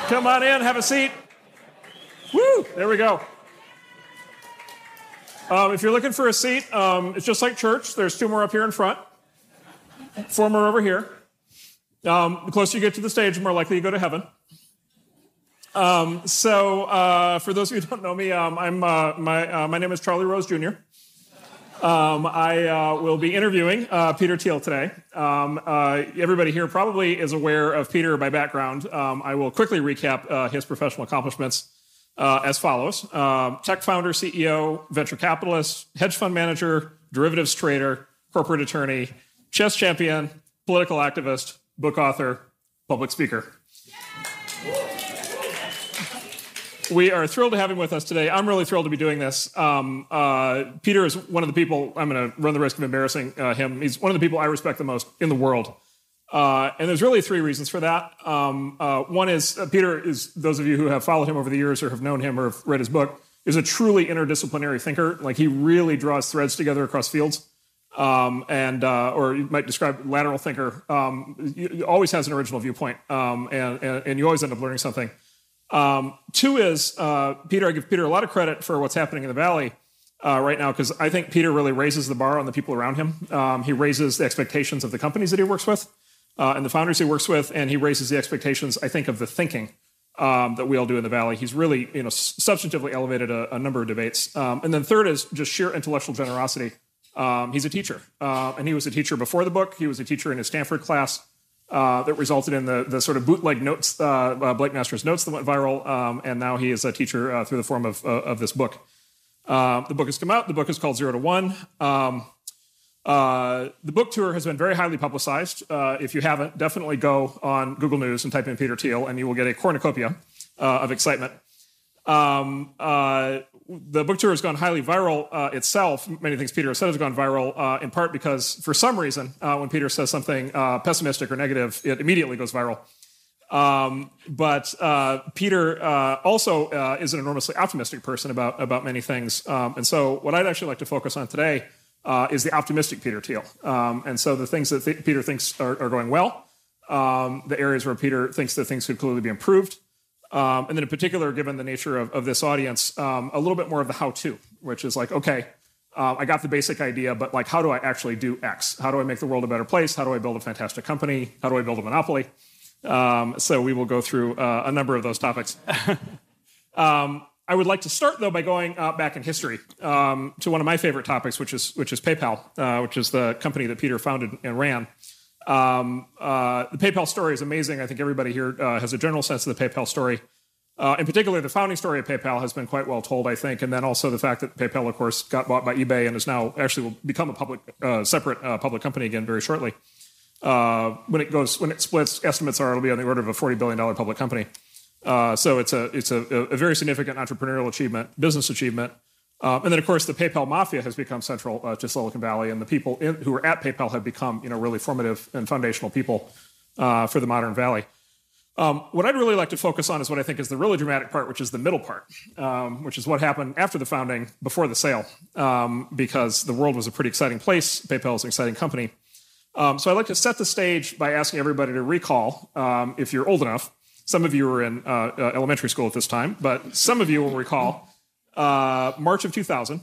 Come on in, have a seat. Woo, there we go. If you're looking for a seat, it's just like church. There's 2 more up here in front, 4 more over here. The closer you get to the stage, the more likely you go to heaven. For those of you who don't know me, my name is Charlie Rose Jr. I will be interviewing Peter Thiel today. Everybody here probably is aware of Peter by background. I will quickly recap his professional accomplishments as follows. Tech founder, CEO, venture capitalist, hedge fund manager, derivatives trader, corporate attorney, chess champion, political activist, book author, public speaker. We are thrilled to have him with us today. I'm really thrilled to be doing this. Peter is one of the people, I'm going to run the risk of embarrassing him. He's one of the people I respect the most in the world. And there's really 3 reasons for that. One is, Peter is, those of you who have followed him over the years or have known him or have read his book, is a truly interdisciplinary thinker. Like, he really draws threads together across fields. Or you might describe lateral thinker. He always has an original viewpoint, and you always end up learning something. 2 is, Peter, I give Peter a lot of credit for what's happening in the Valley right now, because I think Peter really raises the bar on the people around him. He raises the expectations of the companies that he works with and the founders he works with, and he raises the expectations, I think, of the thinking that we all do in the Valley. He's really, substantively elevated a number of debates. And then 3rd is just sheer intellectual generosity. He's a teacher, and he was a teacher before the book. He was a teacher in his Stanford class. That resulted in the sort of bootleg notes, Blake Masters notes that went viral, and now he is a teacher through the form of this book. The book has come out. The book is called 0 to 1. The book tour has been very highly publicized. If you haven't, definitely go on Google News and type in Peter Thiel, and you will get a cornucopia of excitement. The book tour has gone highly viral itself. Many things Peter has said has gone viral, in part because, for some reason, when Peter says something pessimistic or negative, it immediately goes viral. But Peter also is an enormously optimistic person about many things. And so what I'd actually like to focus on today is the optimistic Peter Thiel. And so the things that Peter thinks are going well, the areas where Peter thinks that things could clearly be improved, and then in particular, given the nature of this audience, a little bit more of the how-to, which is like, okay, I got the basic idea, but like, how do I actually do X? How do I make the world a better place? How do I build a fantastic company? How do I build a monopoly? So we will go through a number of those topics. I would like to start, though, by going back in history to one of my favorite topics, which is PayPal, which is the company that Peter founded and ran. The PayPal story is amazing. I think everybody here has a general sense of the PayPal story. In particular, the founding story of PayPal has been quite well told, I think, and then also the fact that PayPal, of course, got bought by eBay and is now actually will become a separate public company again very shortly. When it splits, estimates are it'll be on the order of a $40 billion public company. So it's a very significant entrepreneurial achievement, business achievement. And then, of course, the PayPal Mafia has become central to Silicon Valley, and the people who are at PayPal have become, really formative and foundational people for the modern Valley. What I'd really like to focus on is what I think is the really dramatic part, which is the middle part, which is what happened after the founding, before the sale, because the world was a pretty exciting place. PayPal is an exciting company. So I'd like to set the stage by asking everybody to recall, if you're old enough, some of you were in elementary school at this time, but some of you will recall March of 2000,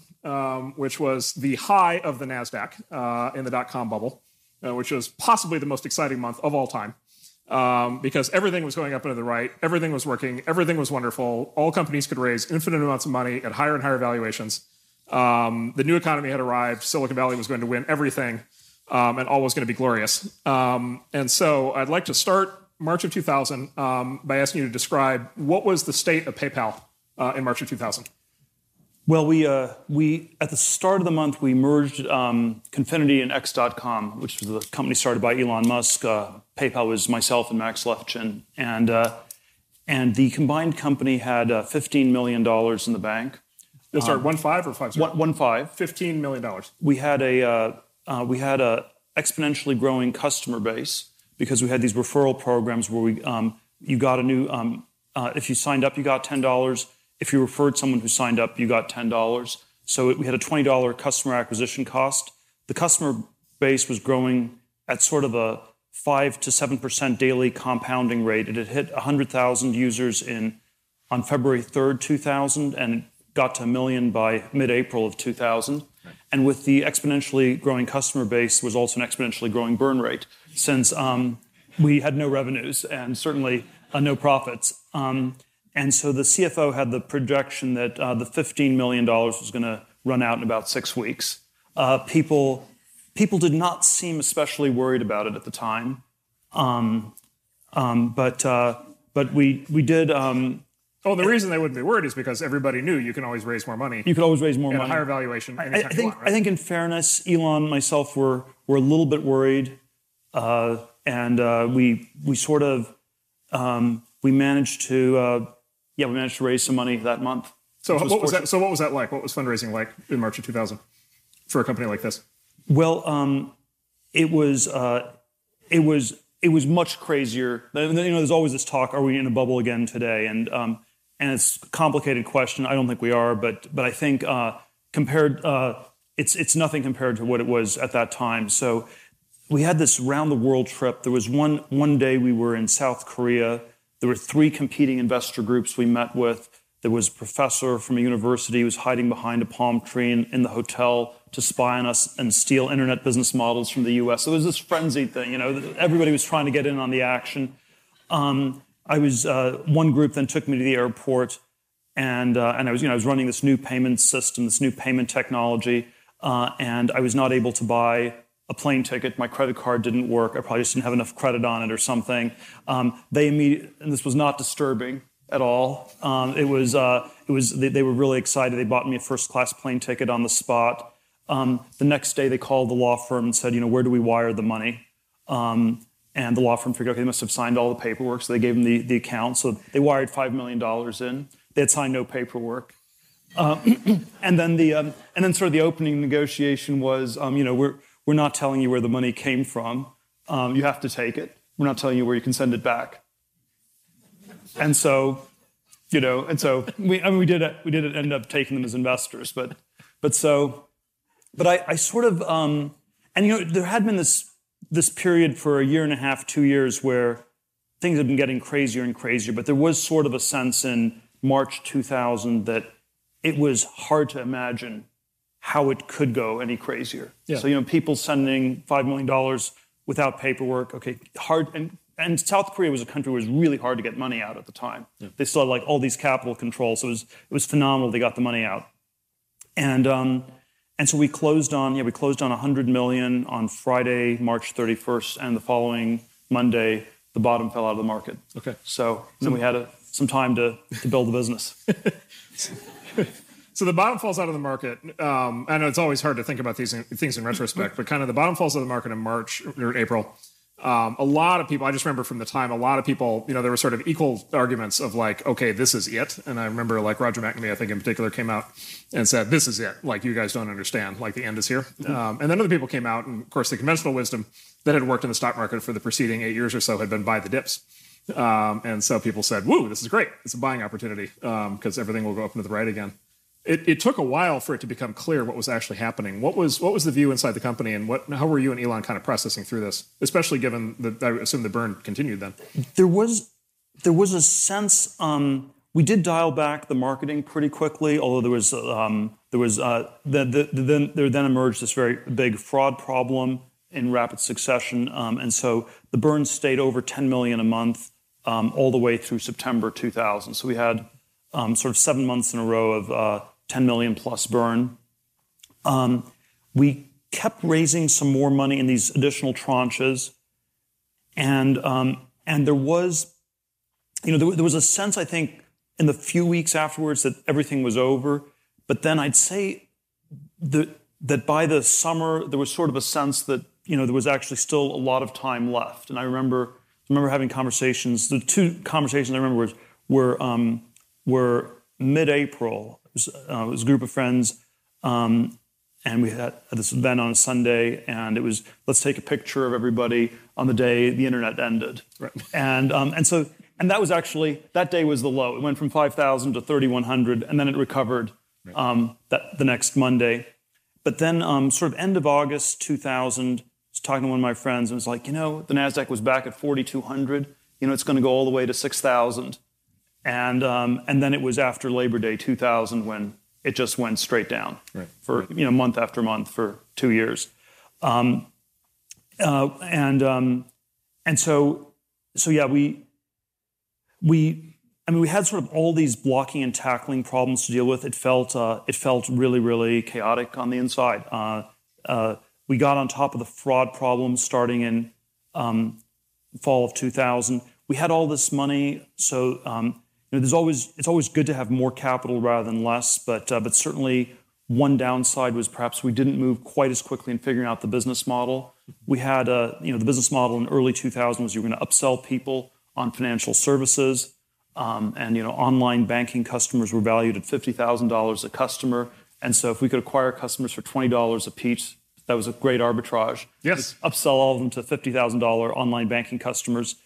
which was the high of the NASDAQ in the dot-com bubble, which was possibly the most exciting month of all time, because everything was going up and to the right, everything was working, everything was wonderful, all companies could raise infinite amounts of money at higher and higher valuations. The new economy had arrived, Silicon Valley was going to win everything, and all was going to be glorious. And so I'd like to start March of 2000 by asking you to describe what was the state of PayPal in March of 2000. Well, we at the start of the month, we merged Confinity and X.com, which was the company started by Elon Musk. PayPal was myself and Max Levchin. And the combined company had $15 million in the bank. Sorry, 1.5 or 5? 1.5. $15 million. We had a exponentially growing customer base because we had these referral programs where you got a new, if you signed up, you got $10. If you referred someone who signed up, you got $10. So we had a $20 customer acquisition cost. The customer base was growing at sort of a 5 to 7% daily compounding rate. It had hit 100,000 users on February 3rd, 2000, and it got to 1 million by mid-April of 2000. Right. And with the exponentially growing customer base, there was also an exponentially growing burn rate, since we had no revenues and certainly no profits. And so the CFO had the projection that the $15 million was going to run out in about 6 weeks. People did not seem especially worried about it at the time, but we did. Well, the reason they wouldn't be worried is because everybody knew you can always raise more money. You could always raise more money at a higher valuation. Anytime you want, right? I think, in fairness, Elon and myself were a little bit worried, and we sort of we managed to raise some money that month. So what was that? So what was that like? What was fundraising like in March of 2000 for a company like this? Well, it was much crazier. There's always this talk: are we in a bubble again today? And it's a complicated question. I don't think we are, but I think it's nothing compared to what it was at that time. So we had this round the world trip. There was one day we were in South Korea. There were 3 competing investor groups we met with. There was a professor from a university who was hiding behind a palm tree in the hotel to spy on us and steal internet business models from the U.S. So it was this frenzied thing. Everybody was trying to get in on the action. One group then took me to the airport, and I was running this new payment system, this new payment technology, and I was not able to buy a plane ticket. My credit card didn't work. I probably just didn't have enough credit on it or something. And this was not disturbing at all. They were really excited. They bought me a first-class plane ticket on the spot. The next day, they called the law firm and said, where do we wire the money? And the law firm figured, okay, they must have signed all the paperwork, so they gave them the account. So they wired $5 million in. They had signed no paperwork. And then sort of the opening negotiation was, we're not telling you where the money came from. You have to take it. We're not telling you where you can send it back. And so, we did end up taking them as investors, but I sort of, there had been this period for a year and a half, 2 years, where things had been getting crazier and crazier, but there was sort of a sense in March 2000 that it was hard to imagine how it could go any crazier. Yeah. So, people sending $5 million without paperwork, okay, hard. And South Korea was a country where it was really hard to get money out at the time. Yeah. They still had all these capital controls, so it was phenomenal they got the money out. And so we closed on $100 million on Friday, March 31st, and the following Monday, the bottom fell out of the market. Okay. So then we had some time to build the business. So the bottom falls out of the market. I know it's always hard to think about these things in retrospect, but kind of the bottom falls out of the market in March or April. A lot of people, I just remember from the time, a lot of people, there were sort of equal arguments of okay, this is it. And I remember Roger McNamee, I think in particular, came out and said, this is it. You guys don't understand. The end is here. And then other people came out, and of course the conventional wisdom that had worked in the stock market for the preceding 8 years or so had been buy the dips. And so people said, woo, this is great. It's a buying opportunity because everything will go up and to the right again. It took a while for it to become clear what was actually happening. What was the view inside the company, and how were you and Elon kind of processing through this, especially given that I assume the burn continued then? There was a sense we did dial back the marketing pretty quickly, although there then emerged this very big fraud problem in rapid succession, and so the burn stayed over 10 million a month all the way through September 2000. So we had sort of 7 months in a row of 10 million plus burn. We kept raising some more money in these additional tranches, and there was, there was a sense, I think, in the few weeks afterwards that everything was over. But then I'd say that by the summer there was sort of a sense that there was actually still a lot of time left. And I remember having conversations. The 2 conversations I remember were mid-April. It was a group of friends, and we had this event on a Sunday, and it was, let's take a picture of everybody on the day the internet ended. Right. And that was actually, that day was the low. It went from 5,000 to 3,100, and then it recovered the next Monday. But then sort of end of August 2000, talking to one of my friends and was like, the NASDAQ was back at 4,200. It's going to go all the way to 6,000. And then it was after Labor Day 2000 when it just went straight down for month after month for 2 years. And so yeah, we had sort of all these blocking and tackling problems to deal with. It felt really, really chaotic on the inside. We got on top of the fraud problem starting in fall of 2000. We had all this money, so it's always good to have more capital rather than less. But certainly one downside was perhaps we didn't move quite as quickly in figuring out the business model. We had the business model in early 2000 was you were going to upsell people on financial services. And online banking customers were valued at $50,000 a customer, and so if we could acquire customers for $20 a piece, that was a great arbitrage. Yes, just upsell all of them to $50,000 online banking customers,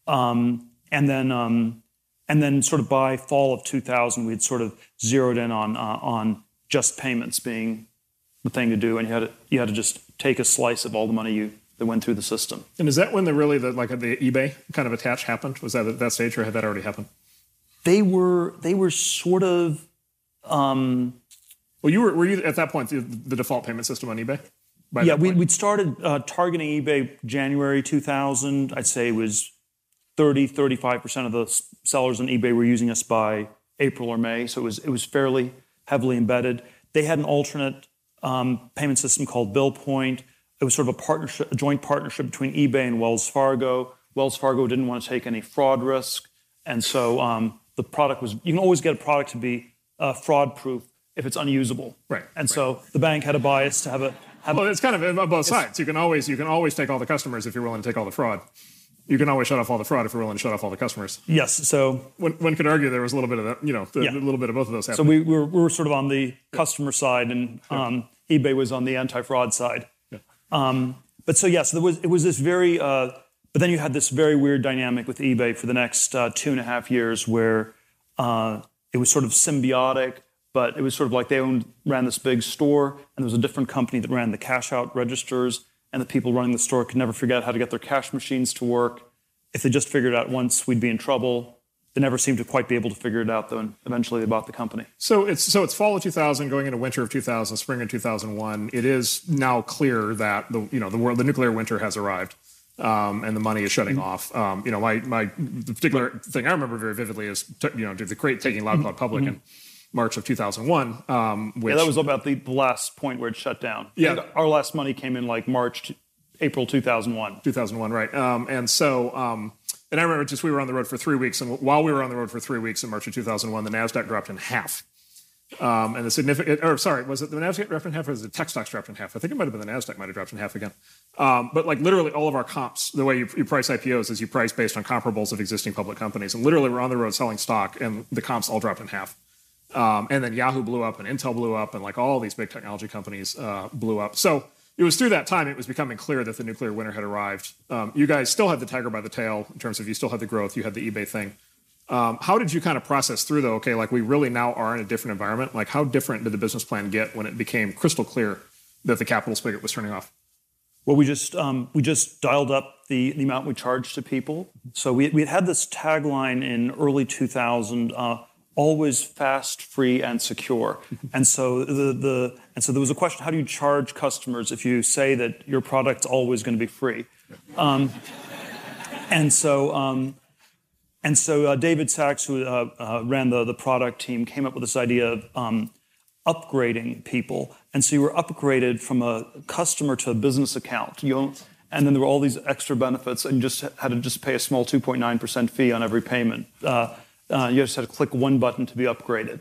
and then sort of by fall of 2000, we had sort of zeroed in on just payments being the thing to do, and you had to just take a slice of all the money that went through the system. And is that when the eBay kind of attach happened? Was that at that stage, or had that already happened? They were sort of. Well, were you at that point the default payment system on eBay? Yeah, we'd started targeting eBay January 2000. I'd say it was 35% of the sellers on eBay were using us by April or May, so it was fairly heavily embedded. They had an alternate payment system called BillPoint. It was sort of a joint partnership between eBay and Wells Fargo. Wells Fargo didn't want to take any fraud risk, and so the product was. You can always get a product to be fraud-proof if it's unusable. Right. And so the bank had a bias to have a. Well, it's kind of on both sides. You can always take all the customers if you're willing to take all the fraud. You can always shut off all the fraud if you're willing to shut off all the customers. Yes. So one could argue there was a little bit of that. A little bit of both of those happening. So we were sort of on the customer side, and eBay was on the anti-fraud side. But so yes, it was this very. But then you had this very weird dynamic with eBay for the next 2.5 years, where it was sort of symbiotic, but it was sort of like they ran this big store, and there was a different company that ran the cash-out registers, and the people running the store could never figure out how to get their cash machines to work. If they just figured it out once, we'd be in trouble. They never seemed to quite be able to figure it out, though, and eventually they bought the company. So it's fall of 2000, going into winter of 2000, spring of 2001. It is now clear that the nuclear winter has arrived, and the money is shutting off. The particular thing I remember very vividly is taking Loud Cloud public in March of 2001. That was about the last point where it shut down. Yeah, our last money came in like April 2001. 2001, right? And I remember we were on the road for 3 weeks, and while we were on the road for 3 weeks in March of 2001, the NASDAQ dropped in half. And the significant, was it the NASDAQ dropped in half, or was it the tech stocks dropped in half? I think it might have been the NASDAQ might have dropped in half again. But literally all of our comps, the way you price IPOs is you price based on comparables of existing public companies. And literally we're on the road selling stock, and the comps all dropped in half. And then Yahoo blew up, and Intel blew up, and all these big technology companies blew up. So it was through that time it was becoming clear that the nuclear winter had arrived. You guys still had the tiger by the tail in terms of you still had the growth, you had the eBay thing. How did you kind of process through, though? Okay, we really now are in a different environment. How different did the business plan get when it became crystal clear that the capital spigot was turning off? Well, we just dialed up the amount we charged to people. So we had this tagline in early 2000, always fast, free, and secure. And so there was a question: how do you charge customers if you say that your product's always going to be free? And so David Sachs, who ran the product team, came up with this idea of upgrading people. And so you were upgraded from a customer to a business account. And then there were all these extra benefits, and you just had to pay a small 2.9% fee on every payment. You just had to click one button to be upgraded.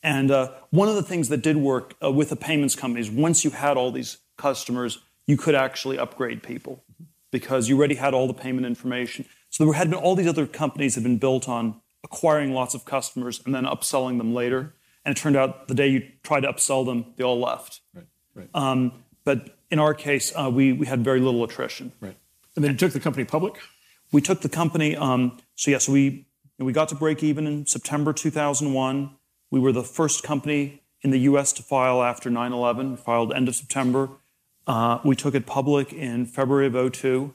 And one of the things that did work with the payments companies, once you had all these customers, you could actually upgrade people because you already had all the payment information. So there had been all these other companies that had been built on acquiring lots of customers and then upselling them later. And it turned out the day you tried to upsell them, they all left. Right. But in our case, we had very little attrition. Right. And then you took the company public? We took the company. So we got to break even in September 2001. We were the first company in the U.S. to file after 9/11. We filed end of September. We took it public in February of '02,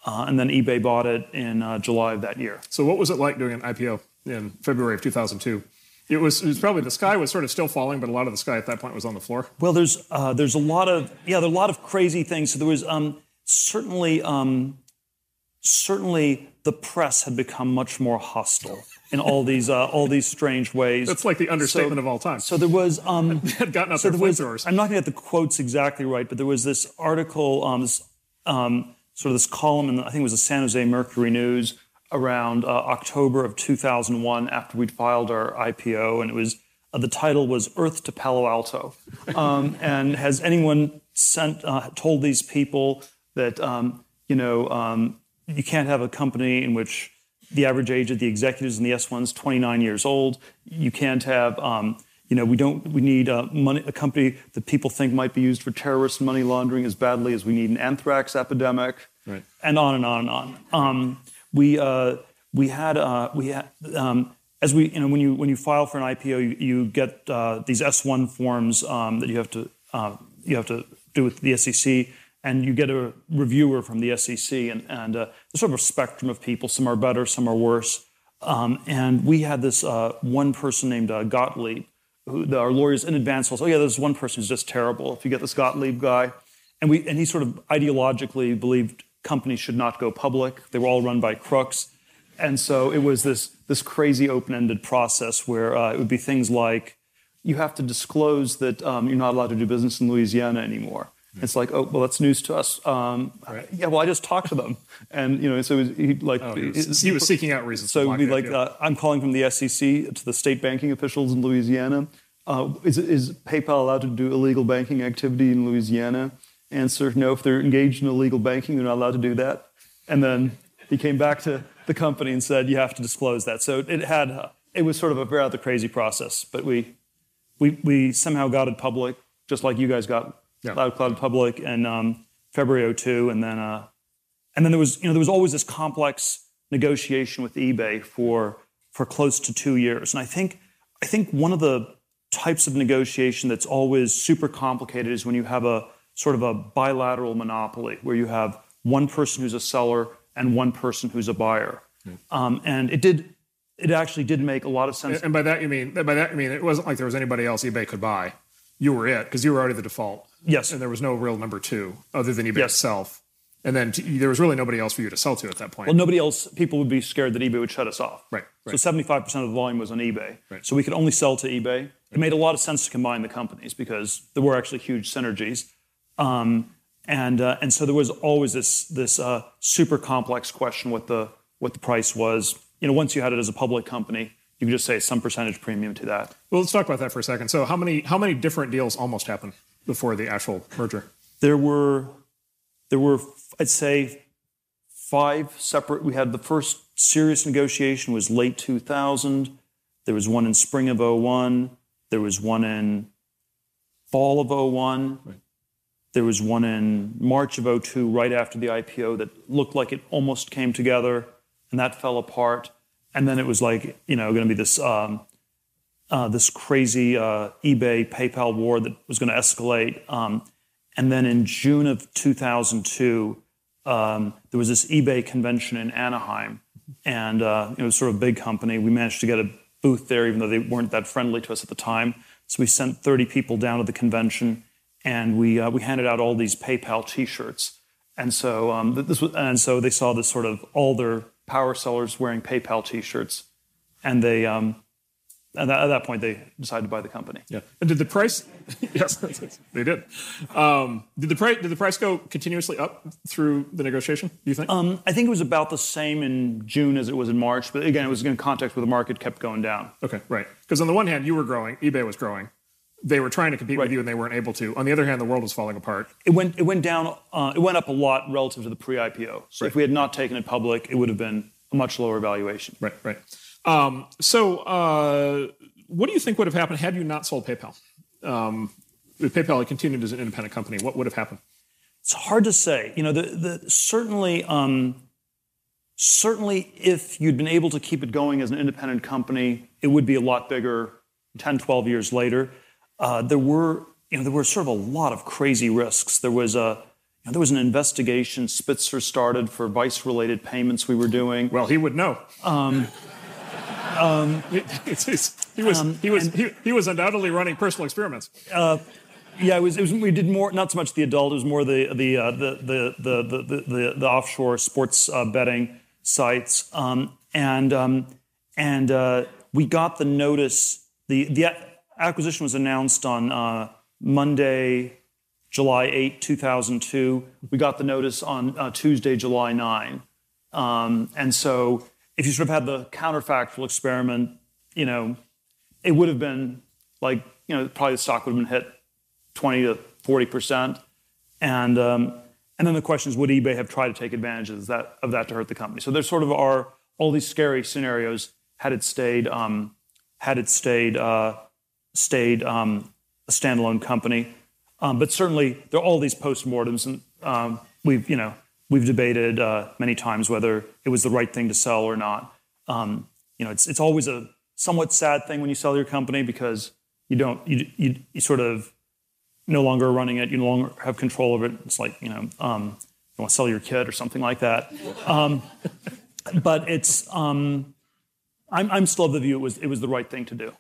and then eBay bought it in July of that year. So what was it like doing an IPO in February of 2002? It was probably, the sky was sort of still falling, but a lot of the sky at that point was on the floor. Well, there are a lot of crazy things. So there was certainly the press had become much more hostile in all these strange ways. That's like the understatement of all time. So there was they had gotten out their flamethrowers. I'm not going to get the quotes exactly right, but there was this article, sort of this column in I think it was the San Jose Mercury News around October of 2001 after we'd filed our IPO, and it was the title was "Earth to Palo Alto." And has anyone told these people that you can't have a company in which the average age of the executives in the S1 is 29 years old? You can't have we need a company that people think might be used for terrorist money laundering as badly as we need an anthrax epidemic, right. And on and on and on. When you file for an IPO, you get these S1 forms that you have to do with the SEC, and you get a reviewer from the SEC, and there's sort of a spectrum of people. Some are better, some are worse. And we had this one person named Gottlieb, who our lawyers in advance told us, there's one person who's just terrible. If you get this Gottlieb guy, and he sort of ideologically believed companies should not go public. They were all run by crooks. And so it was this crazy open-ended process where it would be things like, you have to disclose that you're not allowed to do business in Louisiana anymore. Mm-hmm. It's like, oh, well, that's news to us. Right. Yeah, well, I just talked to them. And, so he was seeking out reasons. So it would be like, I'm calling from the SEC to the state banking officials in Louisiana. Is PayPal allowed to do illegal banking activity in Louisiana? Answer, no. If they're engaged in illegal banking, they're not allowed to do that. And then he came back to the company and said, you have to disclose that. So it was sort of a rather crazy process. But we somehow got it public, just like you guys got Cloud public in February '02, and then there was always this complex negotiation with eBay for close to 2 years. And I think one of the types of negotiation that's always super complicated is when you have a sort of a bilateral monopoly, where you have one person who's a seller and one person who's a buyer. And it actually did make a lot of sense. And by that you mean it wasn't like there was anybody else eBay could buy. You were it, because you were already the default. Yes. And there was no real number two other than eBay itself. And then there was really nobody else for you to sell to at that point. Well, nobody else. People would be scared that eBay would shut us off. Right. So 75% of the volume was on eBay. Right. So we could only sell to eBay. It made a lot of sense to combine the companies because there were actually huge synergies. And so there was always this super complex question what the price was. Once you had it as a public company, you could just say some percentage premium to that. Well, let's talk about that for a second. So how many different deals almost happened before the actual merger? There were I'd say 5 separate. We had the first serious negotiation was late 2000. There was one in spring of '01. There was one in fall of '01. Right. There was one in March of '02, right after the IPO, that looked like it almost came together, and that fell apart. And then it was like, going to be this this crazy eBay PayPal war that was going to escalate. And then in June of 2002, there was this eBay convention in Anaheim, and it was sort of a big company. We managed to get a booth there, even though they weren't that friendly to us at the time. So we sent 30 people down to the convention, and we handed out all these PayPal T-shirts. And so they saw this sort of all their power sellers wearing PayPal T-shirts, and they at that point they decided to buy the company. Yeah. And did the price? Yes, they did. Did the price go continuously up through the negotiation? Do you think? I think it was about the same in June as it was in March, but again, it was in context where the market kept going down. Okay, right. Because on the one hand, you were growing, eBay was growing. They were trying to compete with you, and they weren't able to. On the other hand, the world was falling apart. It went down. It went up a lot relative to the pre-IPO. So if we had not taken it public, it would have been a much lower valuation. Right. So what do you think would have happened had you not sold PayPal? If PayPal had continued as an independent company, what would have happened? It's hard to say. Certainly, if you'd been able to keep it going as an independent company, it would be a lot bigger 10, 12 years later. There were there were sort of a lot of crazy risks. There was an investigation Spitzer started for Vice-related payments we were doing. Well, he would know. He was undoubtedly running personal experiments. Yeah, it was. We did more, not so much the adult. It was more the offshore sports betting sites, and we got the notice. The acquisition was announced on Monday, July 8, 2002. We got the notice on Tuesday, July 9, and so if you sort of had the counterfactual experiment, it would have been like probably the stock would have been hit 20 to 40%, and then the question is, would eBay have tried to take advantage of that to hurt the company? So there sort of are all these scary scenarios had it stayed a standalone company. But certainly there are all these postmortems, and we've debated many times whether it was the right thing to sell or not. It's always a somewhat sad thing when you sell your company because you sort of no longer running it, you no longer have control of it. It's like you want to sell your kid or something like that. But it's I'm still of the view it was the right thing to do.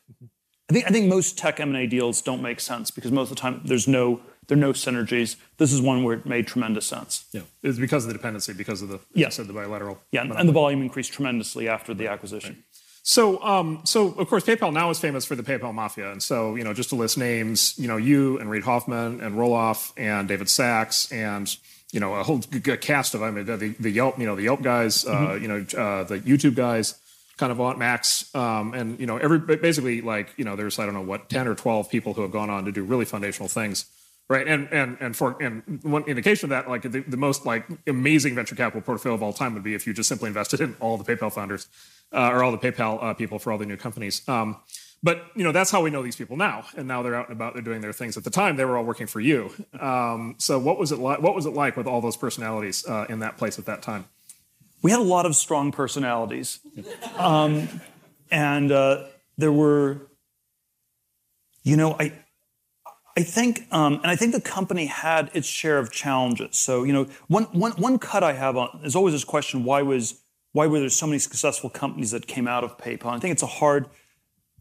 I think most tech M&A deals don't make sense because most of the time there are no synergies. This is one where it made tremendous sense. Yeah, it's because of the dependency, because of the the bilateral. Yeah, and the volume increased tremendously after the acquisition. Right. So of course PayPal now is famous for the PayPal Mafia, and so just to list names, you and Reid Hoffman and Roloff and David Sachs and a whole cast of the Yelp the Yelp guys, the YouTube guys. Kind of on Max, and basically there's I don't know what 10 or 12 people who have gone on to do really foundational things, right? And one indication of that the most amazing venture capital portfolio of all time would be if you just simply invested in all the PayPal founders or all the PayPal people for all the new companies. But that's how we know these people now, and now they're out and about, they're doing their things. At the time, they were all working for you. So what was it like? What was it like with all those personalities in that place at that time? We had a lot of strong personalities, and there were, I think the company had its share of challenges. So, one cut I have on is always this question: why were there so many successful companies that came out of PayPal? I think it's a hard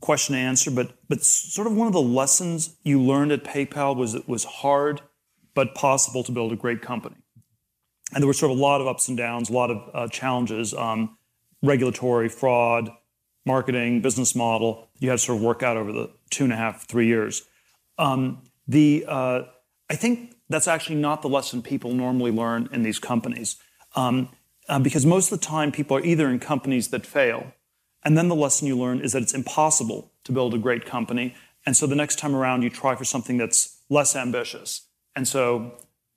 question to answer, but sort of one of the lessons you learned at PayPal was it was hard but possible to build a great company. And there were sort of a lot of ups and downs, a lot of challenges, regulatory, fraud, marketing, business model. You had to sort of work out over the 2.5, 3 years. I think that's actually not the lesson people normally learn in these companies. Because most of the time people are either in companies that fail, and then the lesson you learn is that it's impossible to build a great company. And so the next time around you try for something that's less ambitious.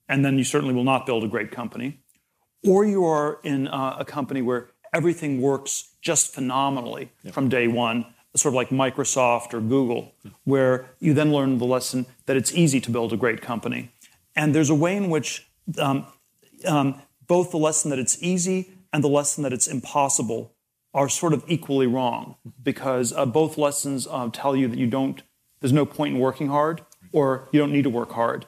And then you certainly will not build a great company. Or you are in a company where everything works just phenomenally from day one, sort of like Microsoft or Google, where you then learn the lesson that it's easy to build a great company. And there's a way in which both the lesson that it's easy and the lesson that it's impossible are sort of equally wrong, because both lessons tell you that there's no point in working hard, or you don't need to work hard.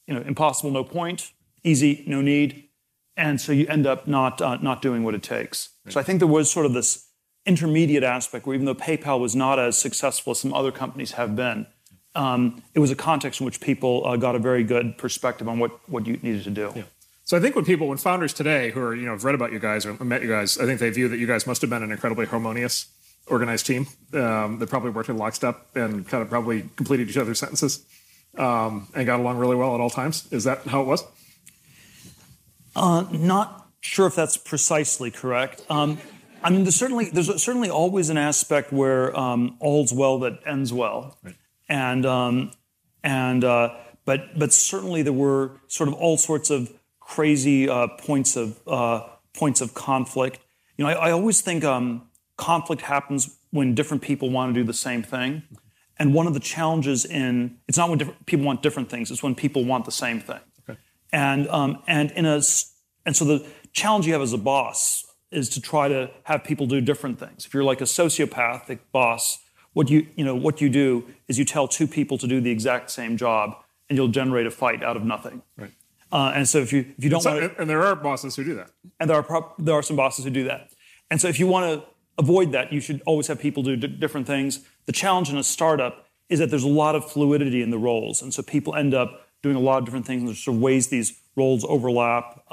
Impossible, no point. Easy, no need. And so you end up not doing what it takes. Right. So I think there was sort of this intermediate aspect where even though PayPal was not as successful as some other companies have been, it was a context in which people got a very good perspective on what you needed to do. Yeah. So I think when founders today who are have read about you guys or met you guys, I think they view that you guys must have been an incredibly harmonious, organized team that probably worked in lockstep and kind of probably completed each other's sentences. And got along really well at all times. Is that how it was? Not sure if that's precisely correct. There's certainly always an aspect where all's well that ends well, right. But certainly there were sort of all sorts of crazy points of conflict. I always think conflict happens when different people want to do the same thing. And one of the challenges it's not when people want different things; it's when people want the same thing. Okay. And so the challenge you have as a boss is to try to have people do different things. If you're like a sociopathic boss, what you do is you tell two people to do the exact same job, and you'll generate a fight out of nothing. Right. And so if you don't want to, and there are bosses who do that, and there are some bosses who do that, and so if you want to avoid that, you should always have people do different things. The challenge in a startup is that there's a lot of fluidity in the roles, and so people end up doing a lot of different things, and there's sort of ways these roles overlap.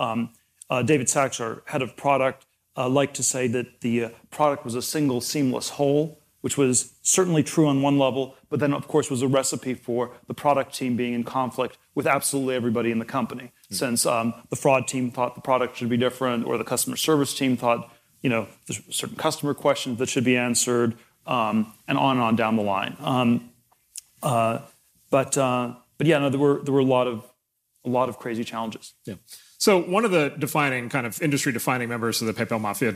David Sachs, our head of product, liked to say that the product was a single seamless whole, which was certainly true on one level, but then, of course, was a recipe for the product team being in conflict with absolutely everybody in the company. Since the fraud team thought the product should be different, or the customer service team thought, there's certain customer questions that should be answered, and on down the line. But yeah, no, there were a lot of crazy challenges. Yeah. So one of the defining kind of industry-defining members of the PayPal Mafia,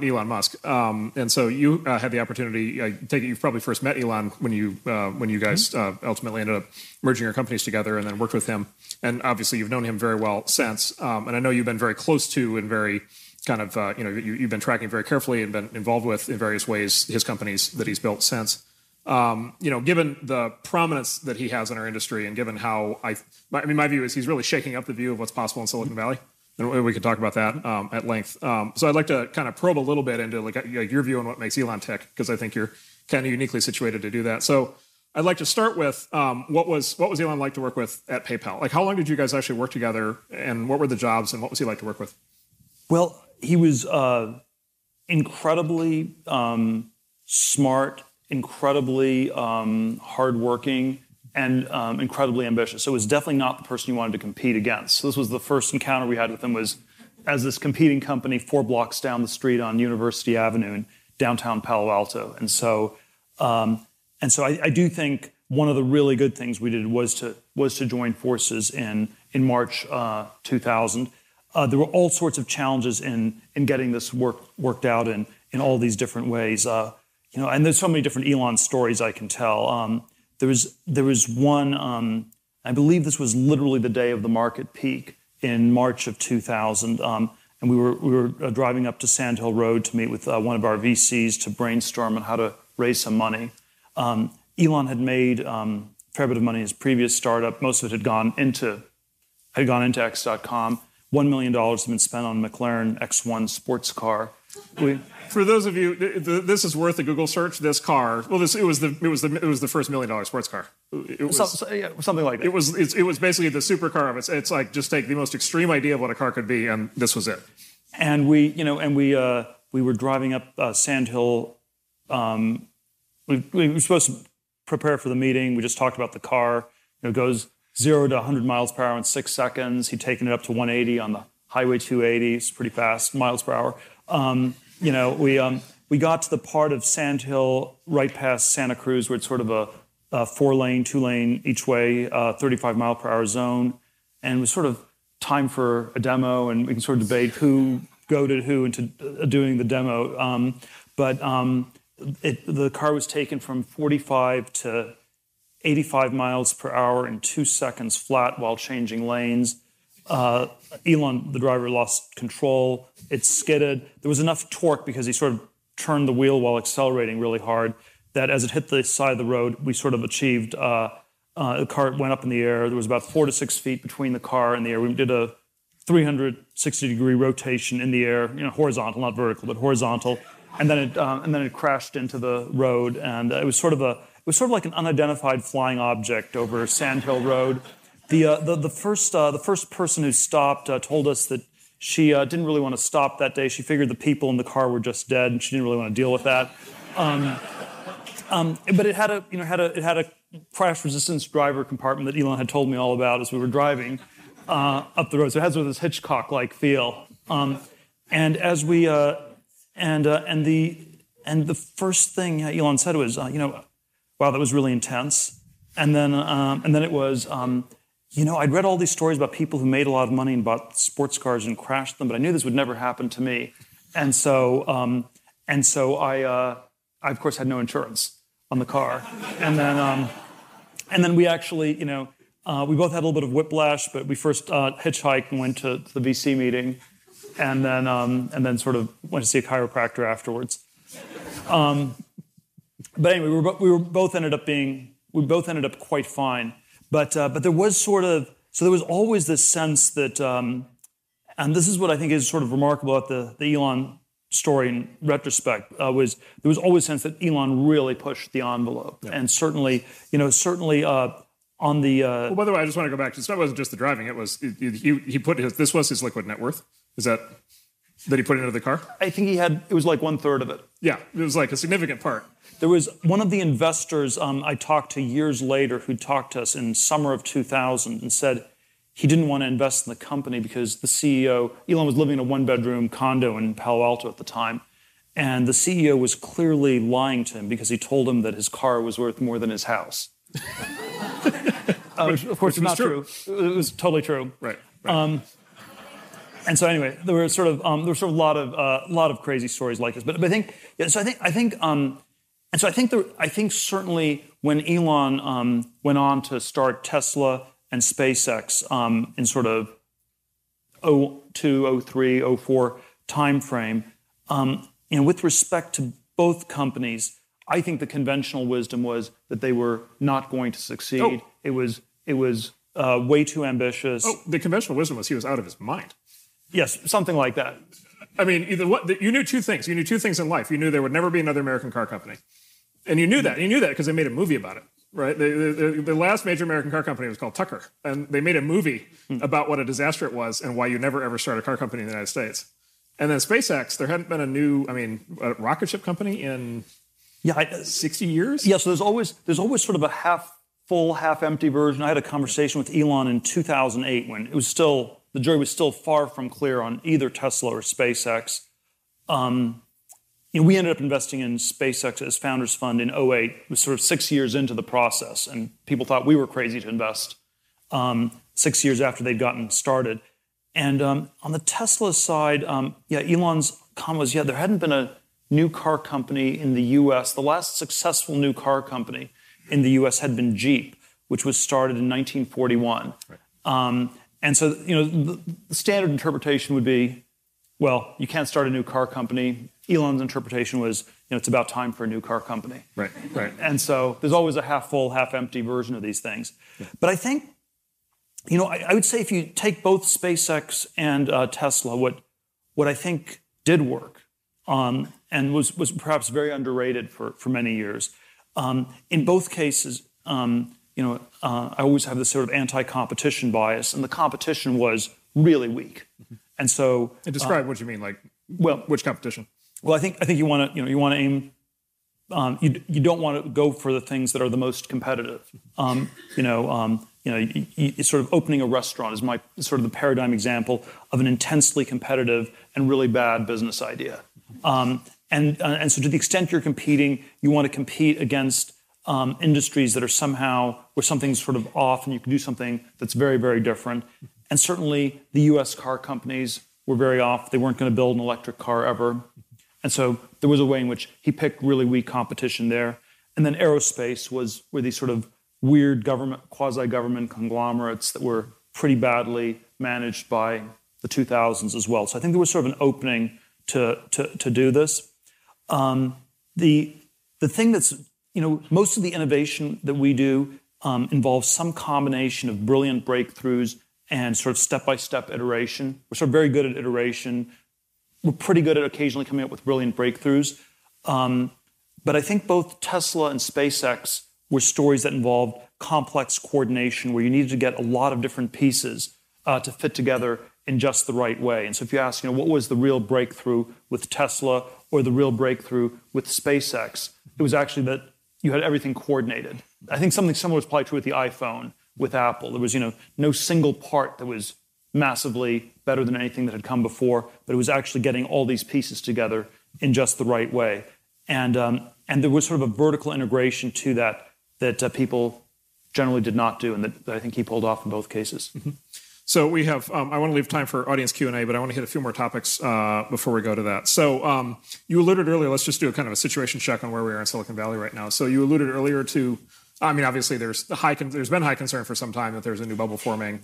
Elon Musk, and so you had the opportunity. I take it you've probably first met Elon when you guys ultimately ended up merging your companies together, and then worked with him. And obviously, you've known him very well since. And I know you've been very close to and very kind of you've been tracking very carefully and been involved with in various ways his companies that he's built since. Given the prominence that he has in our industry, and given how my view is he's really shaking up the view of what's possible in Silicon Valley, and we could talk about that at length. So I'd like to kind of probe a little bit into like your view on what makes Elon tick, because I think you're kind of uniquely situated to do that. So I'd like to start with what was Elon like to work with at PayPal? Like, how long did you guys actually work together, and what were the jobs, and what was he like to work with? Well, he was incredibly smart, incredibly hardworking, and incredibly ambitious. So it was definitely not the person you wanted to compete against. So this was the first encounter we had with him, was as this competing company 4 blocks down the street on University Avenue in downtown Palo Alto. And so I do think one of the really good things we did was to join forces in March 2000. There were all sorts of challenges in getting this worked out in all these different ways. And there's so many different Elon stories I can tell. There was one, I believe this was literally the day of the market peak in March of 2000, and we were driving up to Sand Hill Road to meet with one of our VCs to brainstorm on how to raise some money. Elon had made a fair bit of money in his previous startup. Most of it had gone into X.com. $1 million had been spent on a McLaren X1 sports car. For those of you, this is worth a Google search. This car, well, it was the first $1 million sports car. It was something like that. It was basically the supercar of it. It's like just take the most extreme idea of what a car could be, and this was it. And we were driving up Sand Hill. We were supposed to prepare for the meeting. We just talked about the car. It goes 0 to 100 miles per hour in 6 seconds. He'd taken it up to 180 on the Highway 280. It's pretty fast, miles per hour. We got to the part of Sand Hill right past Santa Cruz where it's sort of a 4-lane, 2-lane each way, 35 mile per hour zone. And it was sort of time for a demo, and we can sort of debate who goaded who into doing the demo. The car was taken from 45 to 85 miles per hour in 2 seconds flat while changing lanes. Elon, the driver, lost control. It skidded. There was enough torque because he sort of turned the wheel while accelerating really hard that as it hit the side of the road, we sort of achieved, the car went up in the air. There was about 4 to 6 feet between the car and the air. We did a 360-degree rotation in the air, horizontal, not vertical, but horizontal. And then it crashed into the road, and it was sort of like an unidentified flying object over Sand Hill Road. The first person who stopped told us that she didn't really want to stop that day. She figured the people in the car were just dead, and she didn't really want to deal with that. But it had a crash resistance driver compartment that Elon had told me all about as we were driving up the road. So it has sort of this Hitchcock-like feel. And as we and the first thing Elon said was, wow, that was really intense. And then it was, I'd read all these stories about people who made a lot of money and bought sports cars and crashed them, but I knew this would never happen to me. And so I of course had no insurance on the car. And then we actually, we both had a little bit of whiplash, but we first hitchhiked and went to the VC meeting, and then sort of went to see a chiropractor afterwards. But anyway, we both ended up quite fine. But there was there was always this sense that, and this is what I think is sort of remarkable about the Elon story in retrospect, there was always a sense that Elon really pushed the envelope, and certainly on the. Well, by the way, I just want to go back to it wasn't just the driving; it was he put this was his liquid net worth. Is that he put into the car? I think it was like 1/3 of it. Yeah, it was like a significant part. There was one of the investors I talked to years later who talked to us in summer of 2000 and said he didn't want to invest in the company because the CEO, Elon was living in a one-bedroom condo in Palo Alto at the time, and the CEO was clearly lying to him because he told him that his car was worth more than his house. Of course, it's not true. It was totally true. Right. And so anyway, there were sort of a lot of crazy stories like this. But I think I think certainly when Elon went on to start Tesla and SpaceX in sort of 02, 03, 04 timeframe, with respect to both companies, I think the conventional wisdom was that they were not going to succeed. Oh. It was way too ambitious. Oh, the conventional wisdom was he was out of his mind. Yes, something like that. I mean, you knew two things. You knew two things in life. You knew there would never be another American car company. And you knew that. You knew that because they made a movie about it, right? The last major American car company was called Tucker. And they made a movie about what a disaster it was and why you never, ever start a car company in the United States. And then SpaceX, there hadn't been a rocket ship company in 60 years? Yeah, so there's always sort of a half full, half empty version. I had a conversation with Elon in 2008 when the jury was still far from clear on either Tesla or SpaceX. We ended up investing in SpaceX as Founders Fund in 2008. It was sort of 6 years into the process, and people thought we were crazy to invest 6 years after they'd gotten started. And on the Tesla side, Elon's comment was, there hadn't been a new car company in the U.S. The last successful new car company in the U.S. had been Jeep, which was started in 1941. Right. And so, the standard interpretation would be, well, you can't start a new car company. Elon's interpretation was, it's about time for a new car company. Right. And so there's always a half full, half empty version of these things. Yeah. But I think, I would say if you take both SpaceX and Tesla, what I think did work and was perhaps very underrated for many years, in both cases, I always have this sort of anti-competition bias, and the competition was really weak. And so, and describe what you mean, which competition? Well, I think you want to aim. You don't want to go for the things that are the most competitive. Sort of opening a restaurant is my sort of the paradigm example of an intensely competitive and really bad business idea. And so, to the extent you're competing, you want to compete against industries that are where something's sort of off, and you can do something that's very, very different. And certainly, the U.S. car companies were very off. They weren't going to build an electric car ever. And so there was a way in which he picked really weak competition there. And then aerospace were these sort of weird quasi-government conglomerates that were pretty badly managed by the 2000s as well. So I think there was sort of an opening to do this. The thing that's, most of the innovation that we do involves some combination of brilliant breakthroughs and sort of step-by-step iteration. We're sort of very good at iteration. We're pretty good at occasionally coming up with brilliant breakthroughs. But I think both Tesla and SpaceX were stories that involved complex coordination where you needed to get a lot of different pieces to fit together in just the right way. And so if you ask, what was the real breakthrough with Tesla or the real breakthrough with SpaceX, it was actually that you had everything coordinated. I think something similar was probably true with the iPhone, with Apple. There was, no single part that was massively better than anything that had come before, but it was actually getting all these pieces together in just the right way. And there was sort of a vertical integration to that people generally did not do, and that I think he pulled off in both cases. Mm-hmm. So we have, I want to leave time for audience Q&A, but I want to hit a few more topics before we go to that. So you alluded earlier, let's just do a kind of a situation check on where we are in Silicon Valley right now. So you alluded earlier to I mean, obviously, there's been high concern for some time that there's a new bubble forming.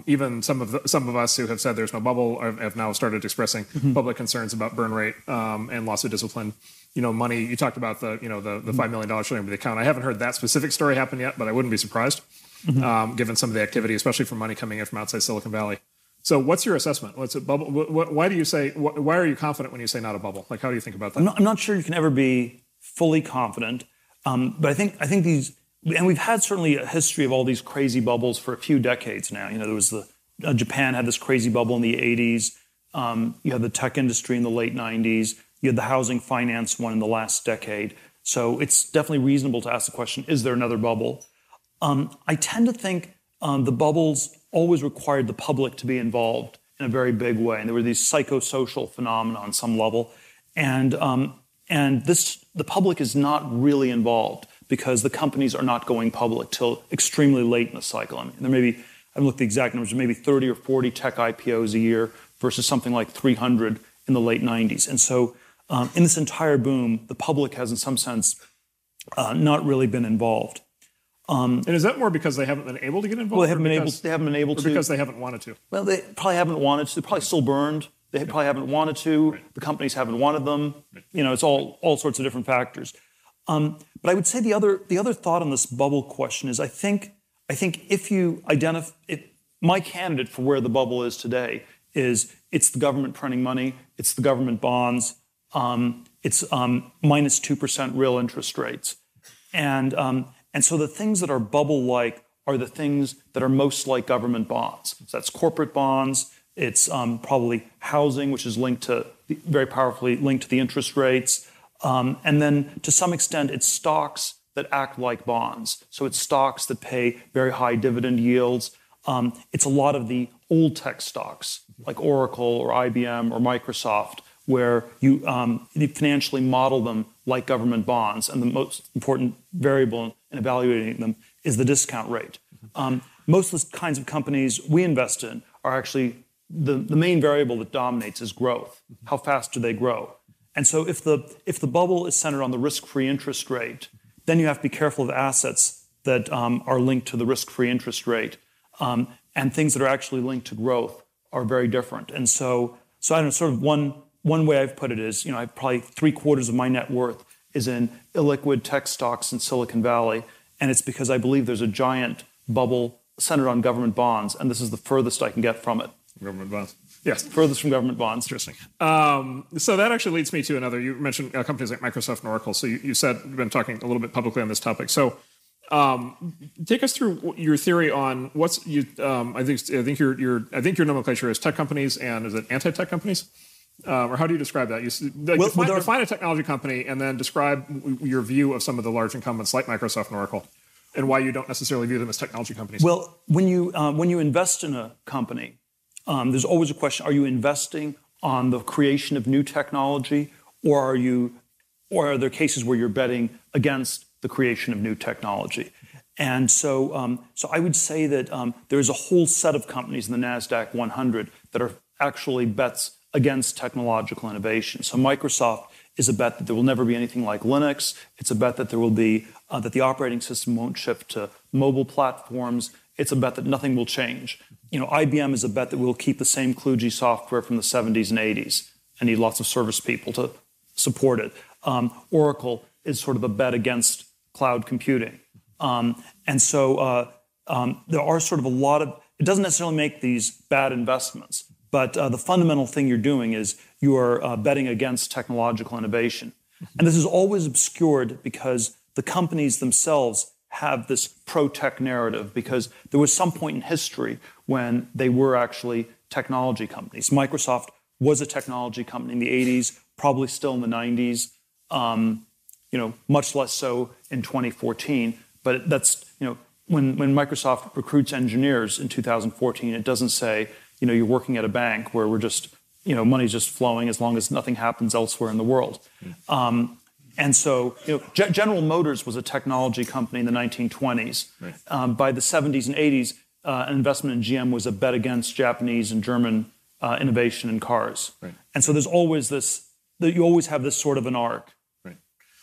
Even some of us who have said there's no bubble have now started expressing public concerns about burn rate and loss of discipline. Money. You talked about the $5 million showing up the account. I haven't heard that specific story happen yet, but I wouldn't be surprised, given some of the activity, especially from money coming in from outside Silicon Valley. So, what's your assessment? What's a bubble? Why do you say? Why are you confident when you say not a bubble? Like, how do you think about that? I'm not sure you can ever be fully confident, but I think these, and we've had certainly a history of all these crazy bubbles for a few decades now. There was Japan had this crazy bubble in the 80s. You had the tech industry in the late 90s. You had the housing finance one in the last decade. So it's definitely reasonable to ask the question, is there another bubble? I tend to think the bubbles always required the public to be involved in a very big way. And there were these psychosocial phenomena on some level. And the public is not really involved because the companies are not going public till extremely late in the cycle. I mean, there may be, I haven't looked at the exact numbers, maybe 30 or 40 tech IPOs a year versus something like 300 in the late 90s. And so in this entire boom, the public has in some sense not really been involved. And is that more because they haven't been able to get involved? Well, they haven't been able to. Because they haven't wanted to. Well, they probably haven't wanted to. They're probably still burned. They probably haven't wanted to. Right. The companies haven't wanted them. Right. It's all sorts of different factors. But I would say the other thought on this bubble question is I think if you identify my candidate for where the bubble is today is it's the government printing money, it's the government bonds, it's minus 2% real interest rates, and so the things that are bubble-like are the things that are most like government bonds. So that's corporate bonds. It's probably housing, which is very powerfully linked to the interest rates. And then to some extent, it's stocks that act like bonds. So it's stocks that pay very high dividend yields. It's a lot of the old tech stocks like Oracle or IBM or Microsoft, where you financially model them like government bonds. And the most important variable in evaluating them is the discount rate. Most of the kinds of companies we invest in are actually the main variable that dominates is growth. How fast do they grow? And so if the bubble is centered on the risk-free interest rate, then you have to be careful of assets that are linked to the risk-free interest rate. And things that are actually linked to growth are very different. And so I don't know, sort of one way I've put it is, I have probably 3/4 of my net worth is in illiquid tech stocks in Silicon Valley. And it's because I believe there's a giant bubble centered on government bonds. And this is the furthest I can get from it. Government bonds. Yes. Furthest from government bonds. Interesting. So that actually leads me to another. You mentioned companies like Microsoft and Oracle. So you said you've been talking a little bit publicly on this topic. So take us through your theory on what's you. I think your nomenclature is tech companies and is it AntiTech Companies? Or how do you describe that? Define a technology company and then describe your view of some of the large incumbents like Microsoft and Oracle and why you don't necessarily view them as technology companies. Well, when you invest in a company, there's always a question: are you investing on the creation of new technology, or are there cases where you're betting against the creation of new technology? And so I would say that there's a whole set of companies in the NASDAQ 100 that are actually bets against technological innovation. So Microsoft is a bet that there will never be anything like Linux. It's a bet that there will be that the operating system won't shift to mobile platforms. It's a bet that nothing will change. IBM is a bet that we'll keep the same kludgy software from the 70s and 80s and need lots of service people to support it. Oracle is sort of a bet against cloud computing. And so there are sort of a lot of, it doesn't necessarily make these bad investments, but the fundamental thing you're doing is you are betting against technological innovation. And this is always obscured because the companies themselves have this pro-tech narrative, because there was some point in history when they were actually technology companies. Microsoft was a technology company in the 80s, probably still in the 90s, much less so in 2014. But that's, when Microsoft recruits engineers in 2014, it doesn't say, you're working at a bank where we're just, money's just flowing as long as nothing happens elsewhere in the world. And so, General Motors was a technology company in the 1920s. Right. By the 70s and 80s, an investment in GM was a bet against Japanese and German innovation in cars. Right. And so there's always this, you always have this sort of an arc. Right.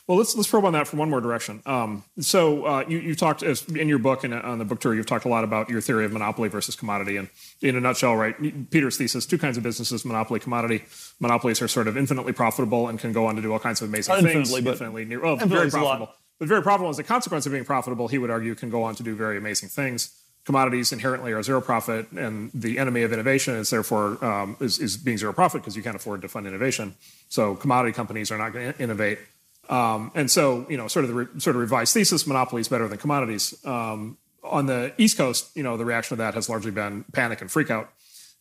Well, let's probe on that from one more direction. You talked in your book and on the book tour, you've talked a lot about your theory of monopoly versus commodity. And in a nutshell, right, Peter's thesis: two kinds of businesses, monopoly, commodity. Monopolies are sort of infinitely profitable and can go on to do all kinds of amazing things. Very profitable. But very profitable as a consequence of being profitable, he would argue, can go on to do very amazing things. Commodities inherently are zero profit, and the enemy of innovation is therefore is being zero profit because you can't afford to fund innovation. So commodity companies are not going to innovate. And so, sort of revised thesis: monopoly is better than commodities. On the East Coast, the reaction to that has largely been panic and freak out.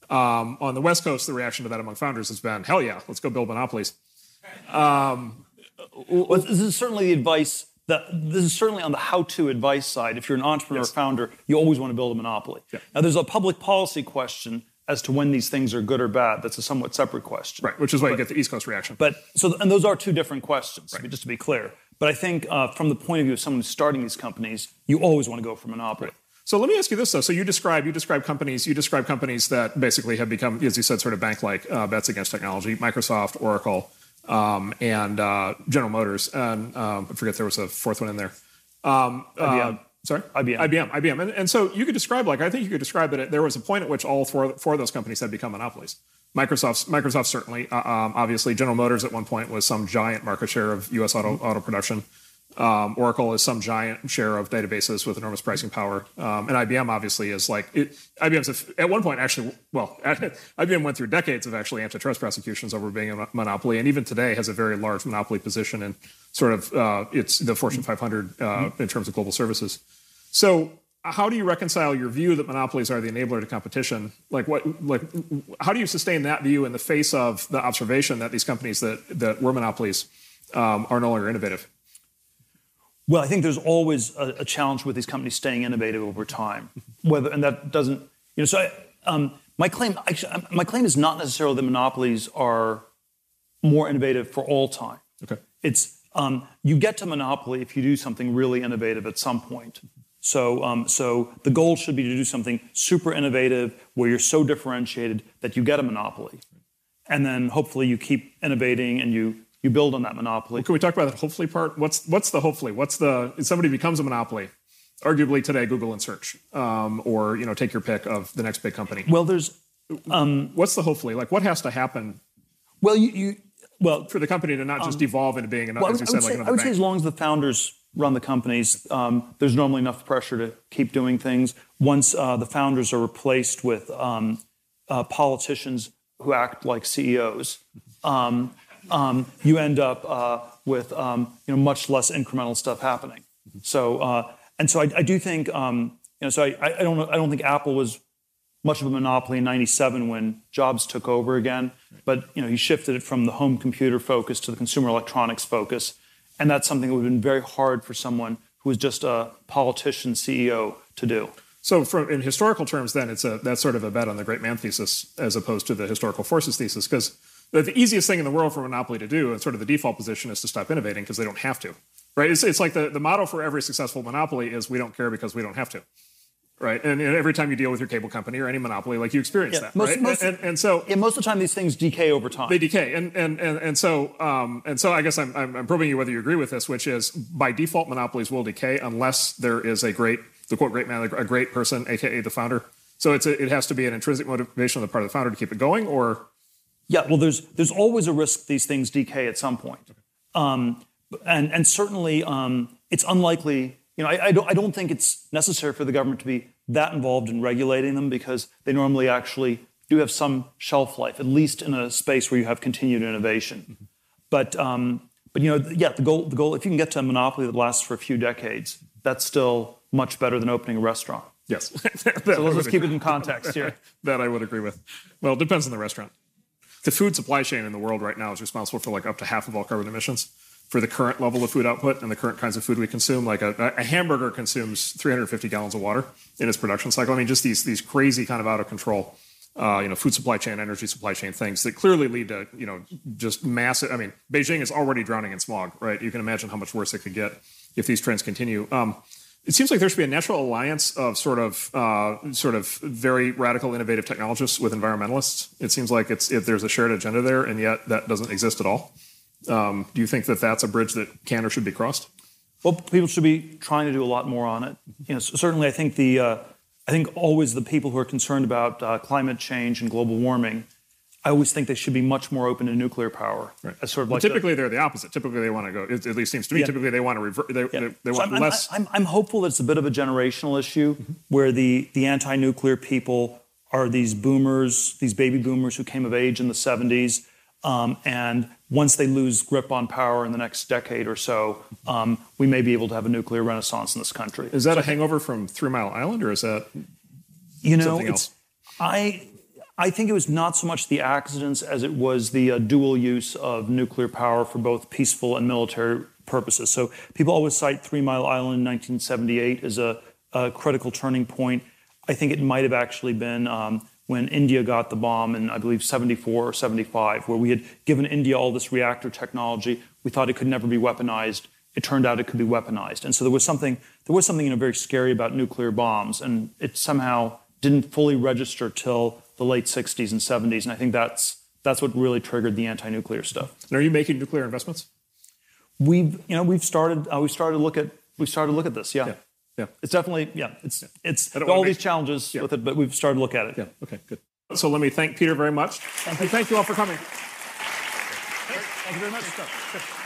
On the West Coast, the reaction to that among founders has been, hell yeah, let's go build monopolies. Well, this is certainly the advice. This is certainly on the how-to advice side. If you're an entrepreneur or founder, you always want to build a monopoly. Yeah. Now, there's a public policy question as to when these things are good or bad. That's a somewhat separate question. Right, which is why you get the East Coast reaction. And those are two different questions, right, just to be clear. But I think from the point of view of someone who's starting these companies, you always want to go for monopoly. Right. So let me ask you this, though. So you describe companies that basically have become, as you said, sort of bank-like bets against technology: Microsoft, Oracle, and General Motors, and I forget there was a fourth one in there. IBM. Sorry? IBM. And so you could describe, I think you could describe that there was a point at which all four of those companies had become monopolies. Microsoft certainly, obviously. General Motors at one point was some giant market share of U.S. auto production. Oracle is some giant share of databases with enormous pricing power. And IBM obviously is IBM's at one point IBM went through decades of actually antitrust prosecutions over being a monopoly, and even today has a very large monopoly position in sort of it's the Fortune 500 in terms of global services. So how do you reconcile your view that monopolies are the enabler to competition? How do you sustain that view in the face of the observation that these companies that were monopolies are no longer innovative? Well, I think there's always a challenge with these companies staying innovative over time. My claim is not necessarily that monopolies are more innovative for all time. Okay. It's you get to monopoly if you do something really innovative at some point. So the goal should be to do something super innovative where you're so differentiated that you get a monopoly, and then hopefully you keep innovating and you build on that monopoly. Well, can we talk about that hopefully part? What's the hopefully? If somebody becomes a monopoly, arguably today Google and search, or take your pick of the next big company. Well, there's what's the hopefully? What has to happen? Well, for the company to not just evolve into being another, as you said, like another I would bank. say as long as the founders run the companies, there's normally enough pressure to keep doing things. Once the founders are replaced with politicians who act like CEOs. You end up with much less incremental stuff happening. So I do think I don't think Apple was much of a monopoly in '97 when Jobs took over again, but he shifted it from the home computer focus to the consumer electronics focus, and that's something that would have been very hard for someone who was just a politician CEO to do. So in historical terms, then that's sort of a bet on the great man thesis as opposed to the historical forces thesis, because the easiest thing in the world for a monopoly to do, and sort of the default position, is to stop innovating because they don't have to, right? It's like the motto for every successful monopoly is we don't care because we don't have to, right? And every time you deal with your cable company or any monopoly, you experience that, right? Most of the time these things decay over time. They decay, and so I guess I'm probing you whether you agree with this, which is by default monopolies will decay unless there is the quote great man, a great person, aka the founder. So it has to be an intrinsic motivation on the part of the founder to keep it going, or. Yeah, well, there's always a risk these things decay at some point, and certainly it's unlikely. I don't think it's necessary for the government to be that involved in regulating them because they normally actually do have some shelf life, at least in a space where you have continued innovation. Mm-hmm. The goal if you can get to a monopoly that lasts for a few decades, that's still much better than opening a restaurant. Yes. So let's keep it in context here. That I would agree with. Well, it depends on the restaurant. The food supply chain in the world right now is responsible for up to half of all carbon emissions for the current level of food output and the current kinds of food we consume. A hamburger consumes 350 gallons of water in its production cycle. I mean, just these crazy kind of out of control, food supply chain, energy supply chain things that clearly lead to, just massive. I mean, Beijing is already drowning in smog, right? You can imagine how much worse it could get if these trends continue. It seems like there should be a natural alliance of sort of very radical, innovative technologists with environmentalists. It seems like there's a shared agenda there, and yet that doesn't exist at all. Do you think that that's a bridge that can or should be crossed? Well, people should be trying to do a lot more on it. Certainly, I think always the people who are concerned about climate change and global warming, I always think they should be much more open to nuclear power. Right. As sort of like typically, they're the opposite. Typically, they want to go. It at least seems to me. Typically, they want to revert. They want less. I'm hopeful that it's a bit of a generational issue, where the anti-nuclear people are these boomers, these baby boomers who came of age in the 70s, and once they lose grip on power in the next decade or so, we may be able to have a nuclear renaissance in this country. Is that a hangover from 3 Mile Island, or is that something else? I think it was not so much the accidents as it was the dual use of nuclear power for both peaceful and military purposes. So people always cite 3 Mile Island in 1978 as a critical turning point. I think it might have actually been when India got the bomb in, I believe, 74 or 75, where we had given India all this reactor technology. We thought it could never be weaponized. It turned out it could be weaponized. And so there was something very scary about nuclear bombs, and it somehow didn't fully register till the late 60s and 70s. And I think that's what really triggered the anti-nuclear stuff. And are you making nuclear investments? We've started to look at this. Yeah. It's definitely, it's all these challenges with it, but we've started to look at it. Yeah, okay, good. So let me thank Peter very much. Thank you all for coming. Thank you very much.